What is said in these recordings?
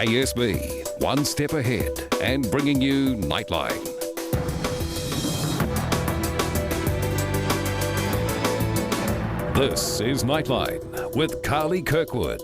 ASB, one step ahead and bringing you Nightline. This is Nightline with Carly Kirkwood.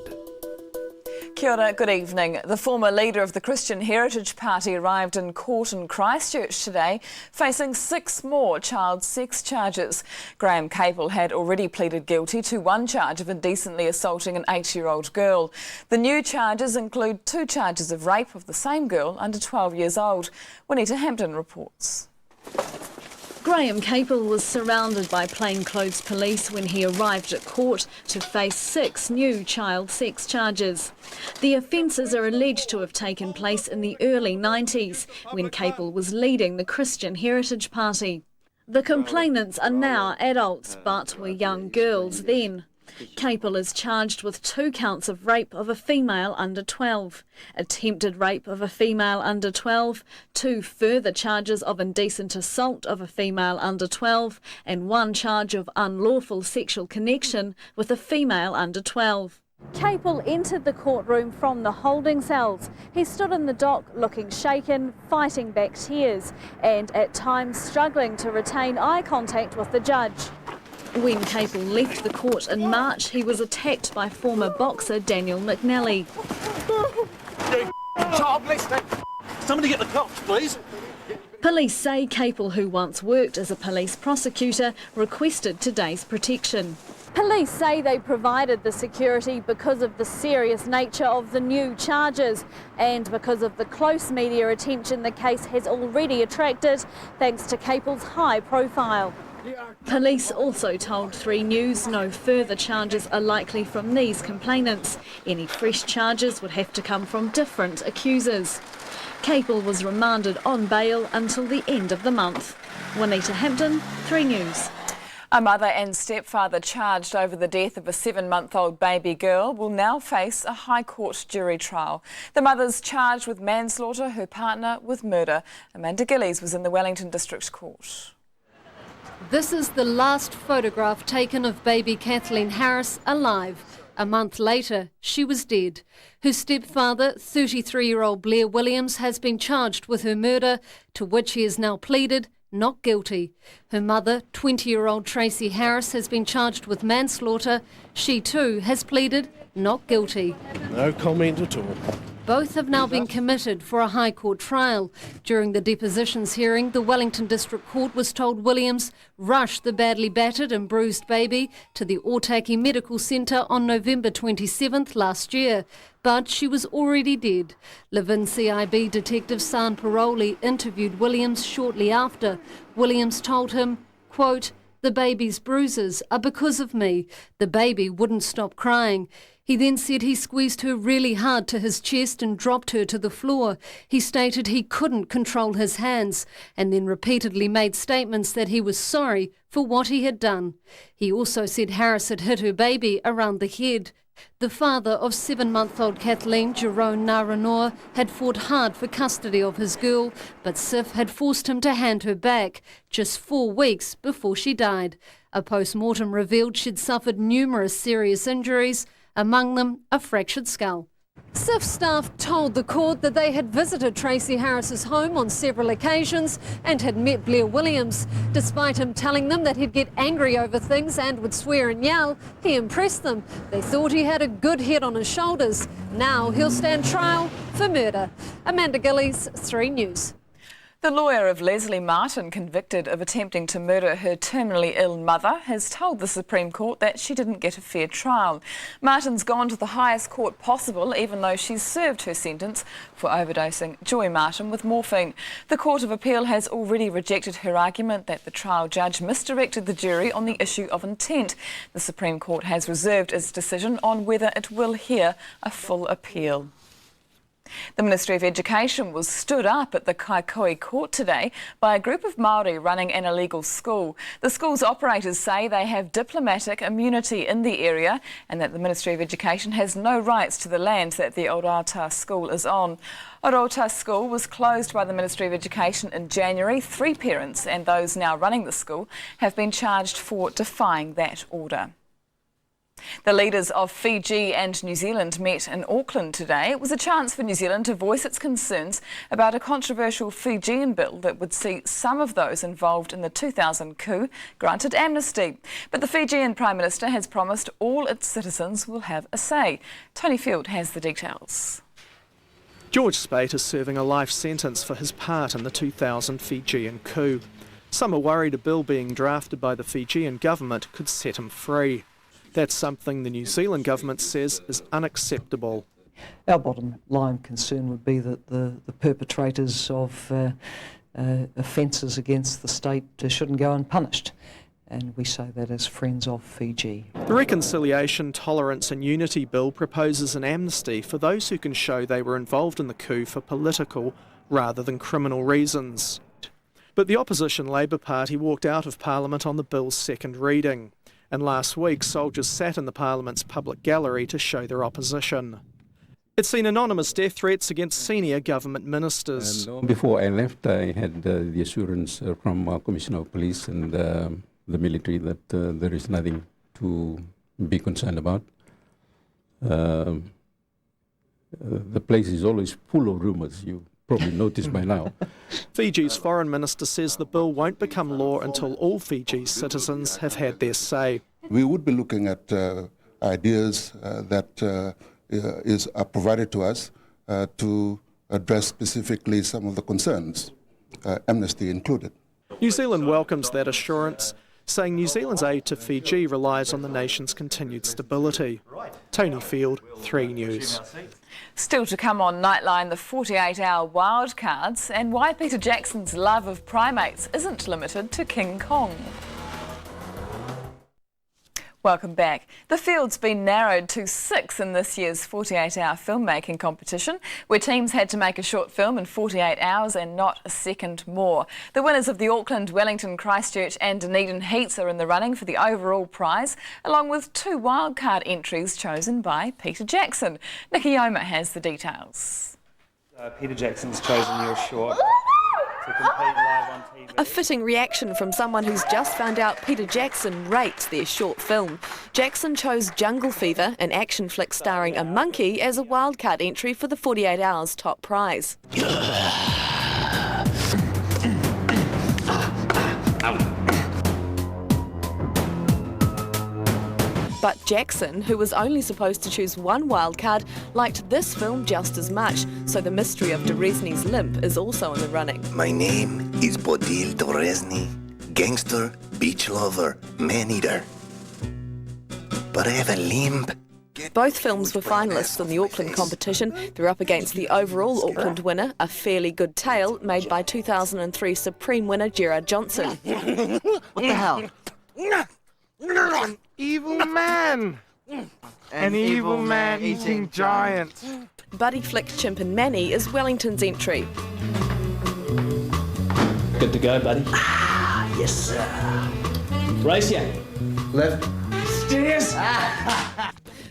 Kia ora, good evening. The former leader of the Christian Heritage Party arrived in court in Christchurch today, facing 6 more child sex charges. Graham Capel had already pleaded guilty to 1 charge of indecently assaulting an 8-year-old girl. The new charges include 2 charges of rape of the same girl under 12 years old. Juanita Hampton reports. Graham Capel was surrounded by plainclothes police when he arrived at court to face 6 new child sex charges. The offences are alleged to have taken place in the early 90s, when Capel was leading the Christian Heritage Party. The complainants are now adults, but were young girls then. Capel is charged with 2 counts of rape of a female under 12, attempted rape of a female under 12, 2 further charges of indecent assault of a female under 12, and 1 charge of unlawful sexual connection with a female under 12. Capel entered the courtroom from the holding cells. He stood in the dock looking shaken, fighting back tears, and at times struggling to retain eye contact with the judge. When Capel left the court in March, he was attacked by former boxer Daniel McNally. Somebody get the cops, please. Police say Capel, who once worked as a police prosecutor, requested today's protection. Police say they provided the security because of the serious nature of the new charges and because of the close media attention the case has already attracted, thanks to Capel's high profile. Police also told 3 News no further charges are likely from these complainants. Any fresh charges would have to come from different accusers. Capel was remanded on bail until the end of the month. Juanita Hampton, 3 News. A mother and stepfather charged over the death of a 7-month-old baby girl will now face a High Court jury trial. The mother's charged with manslaughter, her partner with murder. Amanda Gillies was in the Wellington District Court. This is the last photograph taken of baby Kathleen Harris alive. A month later, she was dead. Her stepfather, 33-year-old Blair Williams, has been charged with her murder, to which he has now pleaded not guilty. Her mother, 20-year-old Tracy Harris, has been charged with manslaughter. She too has pleaded not guilty. No comment at all. Both have now been committed for a High Court trial. During the depositions hearing, the Wellington District Court was told Williams rushed the badly battered and bruised baby to the Otaki Medical Centre on November 27th last year, but she was already dead. Levin CIB Detective San Paroli interviewed Williams shortly after. Williams told him, quote, "The baby's bruises are because of me. The baby wouldn't stop crying." He then said he squeezed her really hard to his chest and dropped her to the floor. He stated he couldn't control his hands and then repeatedly made statements that he was sorry for what he had done. He also said Harris had hit her baby around the head. The father of 7-month-old Kathleen, Jerome Naranoa, had fought hard for custody of his girl, but SIF had forced him to hand her back just 4 weeks before she died. A post-mortem revealed she'd suffered numerous serious injuries, among them a fractured skull. SIF staff told the court that they had visited Tracy Harris's home on several occasions and had met Blair Williams. Despite him telling them that he'd get angry over things and would swear and yell, he impressed them. They thought he had a good head on his shoulders. Now he'll stand trial for murder. Amanda Gillies, 3 News. The lawyer of Leslie Martin, convicted of attempting to murder her terminally ill mother, has told the Supreme Court that she didn't get a fair trial. Martin's gone to the highest court possible, even though she's served her sentence for overdosing Joy Martin with morphine. The Court of Appeal has already rejected her argument that the trial judge misdirected the jury on the issue of intent. The Supreme Court has reserved its decision on whether it will hear a full appeal. The Ministry of Education was stood up at the Kaikoui Court today by a group of Māori running an illegal school. The school's operators say they have diplomatic immunity in the area and that the Ministry of Education has no rights to the land that the Orota school is on. Orota school was closed by the Ministry of Education in January. 3 parents and those now running the school have been charged for defying that order. The leaders of Fiji and New Zealand met in Auckland today. It was a chance for New Zealand to voice its concerns about a controversial Fijian bill that would see some of those involved in the 2000 coup granted amnesty. But the Fijian Prime Minister has promised all its citizens will have a say. Tony Field has the details. George Speight is serving a life sentence for his part in the 2000 Fijian coup. Some are worried a bill being drafted by the Fijian government could set him free. That's something the New Zealand government says is unacceptable. Our bottom line concern would be that the perpetrators of offences against the state shouldn't go unpunished. And we say that as friends of Fiji. The Reconciliation, Tolerance and Unity Bill proposes an amnesty for those who can show they were involved in the coup for political rather than criminal reasons. But the opposition Labour Party walked out of Parliament on the bill's second reading. And last week, soldiers sat in the Parliament's public gallery to show their opposition. It's seen anonymous death threats against senior government ministers. And before I left, I had the assurance from Commissioner of Police and the military that there is nothing to be concerned about. The place is always full of rumours. You probably noticed by now. Fiji's foreign minister says the bill won't become law until all Fiji's citizens have had their say. We would be looking at ideas that are provided to us to address specifically some of the concerns, amnesty included. New Zealand welcomes that assurance, saying New Zealand's aid to Fiji relies on the nation's continued stability. Tony Field, 3 News. Still to come on Nightline, the 48-hour wildcards and why Peter Jackson's love of primates isn't limited to King Kong. Welcome back. The field's been narrowed to 6 in this year's 48-hour filmmaking competition, where teams had to make a short film in 48 hours and not a second more. The winners of the Auckland, Wellington, Christchurch and Dunedin heats are in the running for the overall prize, along with 2 wildcard entries chosen by Peter Jackson. Nikki Yoma has the details. Peter Jackson's chosen your short to compete live on TV. A fitting reaction from someone who's just found out Peter Jackson rates their short film. Jackson chose Jungle Fever, an action flick starring a monkey, as a wildcard entry for the 48 Hours top prize. But Jackson, who was only supposed to choose 1 wildcard, liked this film just as much, so the mystery of Doresny's limp is also in the running. My name is Bodil Doresny, gangster, beach lover, man-eater. But I have a limp. Both films were finalists in the Auckland competition. They're up against the overall Auckland winner, A Fairly Good Tale, made by 2003 Supreme winner Gerard Johnson. What the hell? An evil man! An evil man eating giant. Buddy flick Chimp and Manny is Wellington's entry. Good to go, buddy. Yes, sir. Race ya. Left. Stairs.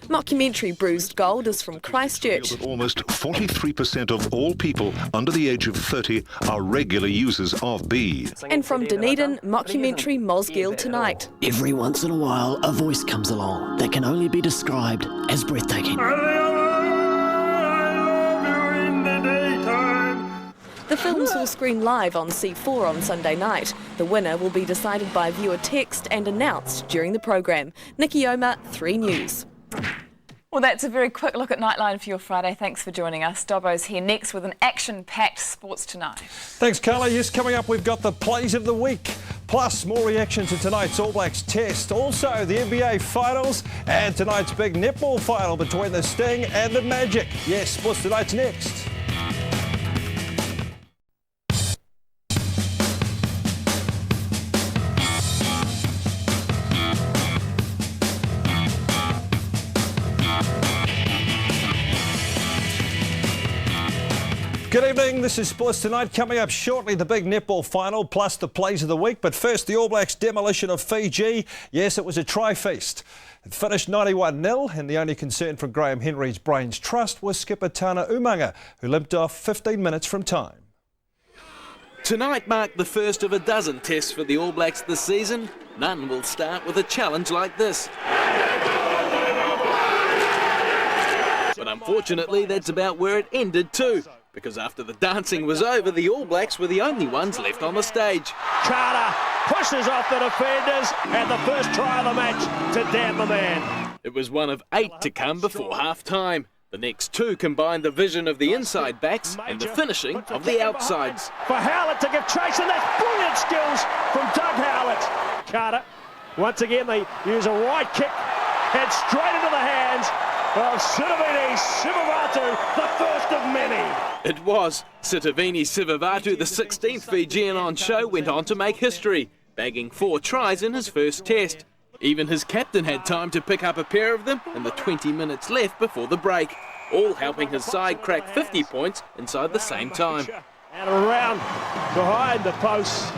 Mockumentary Bruised Gold is from Christchurch. That almost 43% of all people under the age of 30 are regular users of B. And from Dunedin, mockumentary Mosgiel Tonight. Every once in a while, a voice comes along that can only be described as breathtaking. The films will screen live on C4 on Sunday night. The winner will be decided by viewer text and announced during the program. Nikki Yoma, 3 News. Well, that's a very quick look at Nightline for your Friday. Thanks for joining us. Dobbo's here next with an action-packed Sports Tonight. Thanks, Carla. Yes, coming up, we've got the plays of the week, plus more reaction to tonight's All Blacks test. Also, the NBA Finals and tonight's big netball final between the Sting and the Magic. Yes, Sports Tonight's next. Good evening, this is Sports Tonight. Coming up shortly, the big netball final plus the plays of the week. But first, the All Blacks demolition of Fiji. Yes, it was a try-feast. It finished 91-0, and the only concern from Graham Henry's Brains Trust was skipper Tana Umanga, who limped off 15 minutes from time. Tonight marked the first of a dozen tests for the All Blacks this season. None will start with a challenge like this. unfortunately, that's about where it ended too, because after the dancing was over, the All Blacks were the only ones left on the stage. Carter pushes off the defenders and the first try of the match to damn the man. It was one of 8 to come before half-time. The next 2 combined the vision of the inside backs and the finishing of the outsides. For Howlett to give chase, and that's brilliant skills from Doug Howlett. Carter, once again, they use a right kick and straight into the hands of Sitiveni Sivivatu, the first of many. It was. Sitiveni Sivivatu, the 16th Fijian on show, went on to make history, bagging 4 tries in his first test. Even his captain had time to pick up a pair of them in the 20 minutes left before the break, all helping his side crack 50 points inside the same time. And around behind the posts.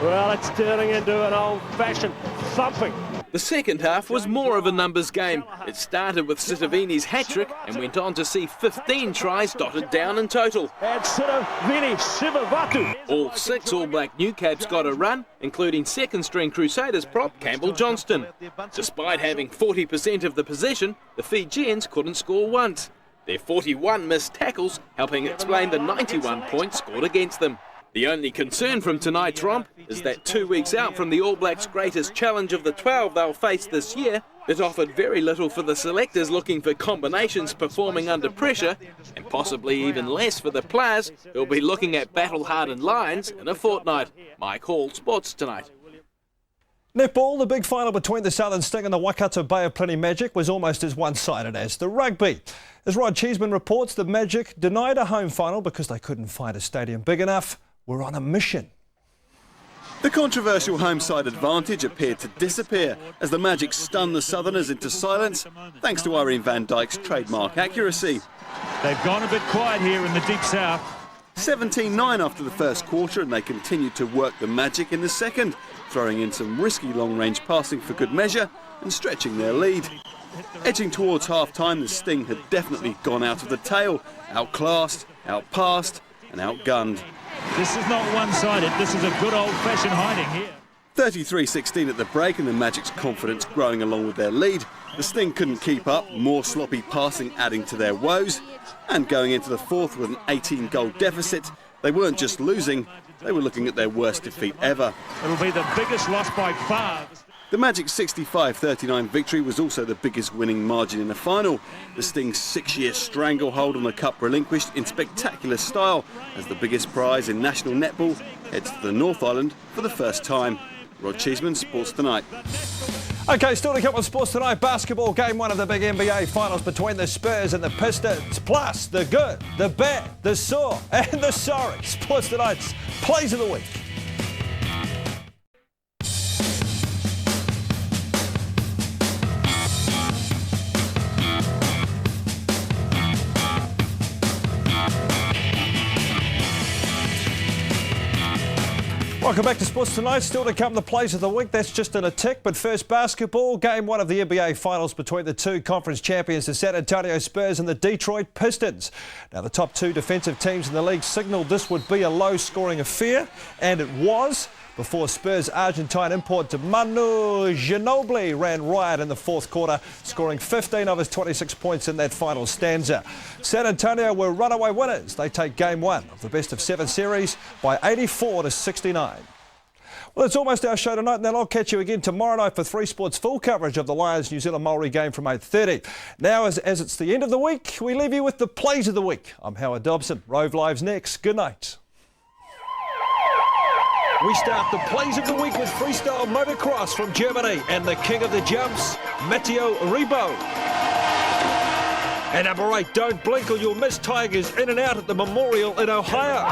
Well, it's turning into an old-fashioned thumping. The second half was more of a numbers game. It started with Sitiveni's hat-trick and went on to see 15 tries dotted down in total. And Sitiveni Sivivatu. All 6 All Black new caps got a run, including second-string Crusaders prop Campbell Johnston. Despite having 40% of the possession, the Fijians couldn't score once. Their 41 missed tackles helping explain the 91 points scored against them. The only concern from tonight's romp is that 2 weeks out from the All Blacks' greatest challenge of the 12 they'll face this year, it offered very little for the selectors looking for combinations performing under pressure, and possibly even less for the players who'll be looking at battle-hardened lines in a fortnight. Mike Hall, Sports Tonight. Netball, the big final between the Southern Sting and the Waikato Bay of Plenty Magic was almost as one-sided as the rugby. As Rod Cheeseman reports, the Magic denied a home final because they couldn't find a stadium big enough. We're on a mission. The controversial home-side advantage appeared to disappear as the Magic stunned the Southerners into silence thanks to Irene van Dijk's trademark accuracy. They've gone a bit quiet here in the Deep South. 17-9 after the first quarter, and they continued to work the Magic in the second, throwing in some risky long-range passing for good measure and stretching their lead. Edging towards half-time, the Sting had definitely gone out of the tail, outclassed, outpassed and outgunned. This is not one-sided, this is a good old-fashioned hiding here. 33-16 at the break, and the Magic's confidence growing along with their lead. The Sting couldn't keep up, more sloppy passing adding to their woes. And going into the fourth with an 18-goal deficit, they weren't just losing, they were looking at their worst defeat ever. It'll be the biggest loss by far. The Magic's 65-39 victory was also the biggest winning margin in the final. The Sting's 6-year stranglehold on the cup relinquished in spectacular style as the biggest prize in national netball heads to the North Island for the first time. Rod Cheeseman, Sports Tonight. OK, still to come on Sports Tonight. Basketball, game 1 of the big NBA finals between the Spurs and the Pistons. Plus, the good, the bad, the sore and the sorry. Sports Tonight's Plays of the Week. Welcome back to Sports Tonight. Still to come the Plays of the Week. That's just in a tick. But first, basketball. Game 1 of the NBA Finals between the 2 conference champions, the San Antonio Spurs and the Detroit Pistons. Now, the top 2 defensive teams in the league signalled this would be a low-scoring affair, and it was, before Spurs Argentine import Manu Ginobili ran riot in the fourth quarter, scoring 15 of his 26 points in that final stanza. San Antonio were runaway winners. They take game 1 of the best-of-7 series by 84-69. Well, it's almost our show tonight, and then I'll catch you again tomorrow night for 3 Sports full coverage of the Lions-New Zealand Maori game from 8:30. Now, as it's the end of the week, we leave you with the Plays of the Week. I'm Howard Dobson. Rove Live's next. Good night. We start the Plays of the Week with freestyle motocross from Germany and the king of the jumps, Matteo Rebo. And number 8, don't blink or you'll miss Tigers in and out at the Memorial in Ohio.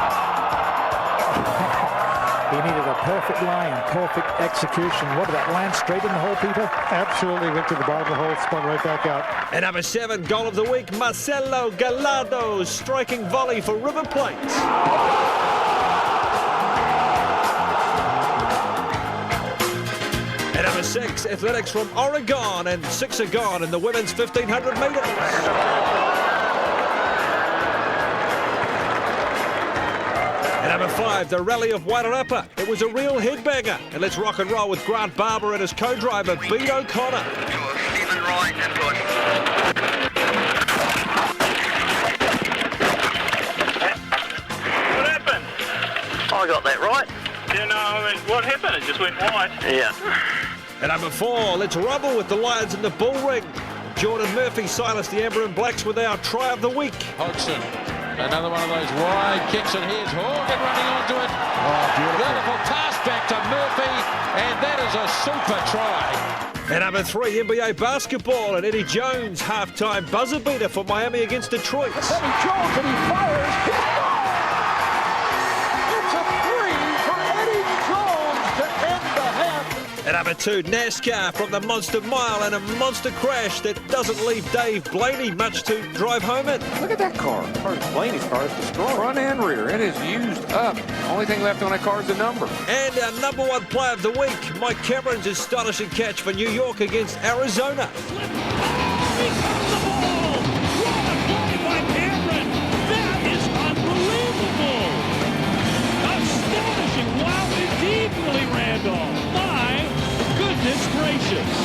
He needed a perfect line, perfect execution. What did that land straight in the hole, Peter? Absolutely, went to the bottom of the hole, spun right back out. And number 7, goal of the week, Marcelo Gallardo's striking volley for River Plate. And number 6, athletics from Oregon, and 6 are gone in the women's 1500 metres. And number 5, the Rally of Wairarapa. It was a real headbanger. And let's rock and roll with Grant Barber and his co-driver, Beat O'Connor. I got that right. Yeah, no, I mean, what happened? It just went wide. Yeah. At number 4, let's rumble with the Lions in the bull ring. Jordan Murphy silenced the Amber and Blacks with our try of the week. Hodgson, another one of those wide kicks, and here's Horgan running onto it. Oh, Beautiful pass back to Murphy, and that is a super try. At number 3, NBA basketball, and Eddie Jones, halftime buzzer beater for Miami against Detroit. Eddie Jones, and he fires. It's a three for Eddie Jones to end the half. At number 2, NASCAR from the Monster Mile, and a monster crash that doesn't leave Dave Blaney much to drive home in. Look at that car. Blaney's car is destroyed. Front and rear. It is used up. Only thing left on that car is the number. And our number 1 player of the week, Mike Cameron's astonishing catch for New York against Arizona. Astonishing. Wow, indeed, Willie Randolph. My goodness gracious.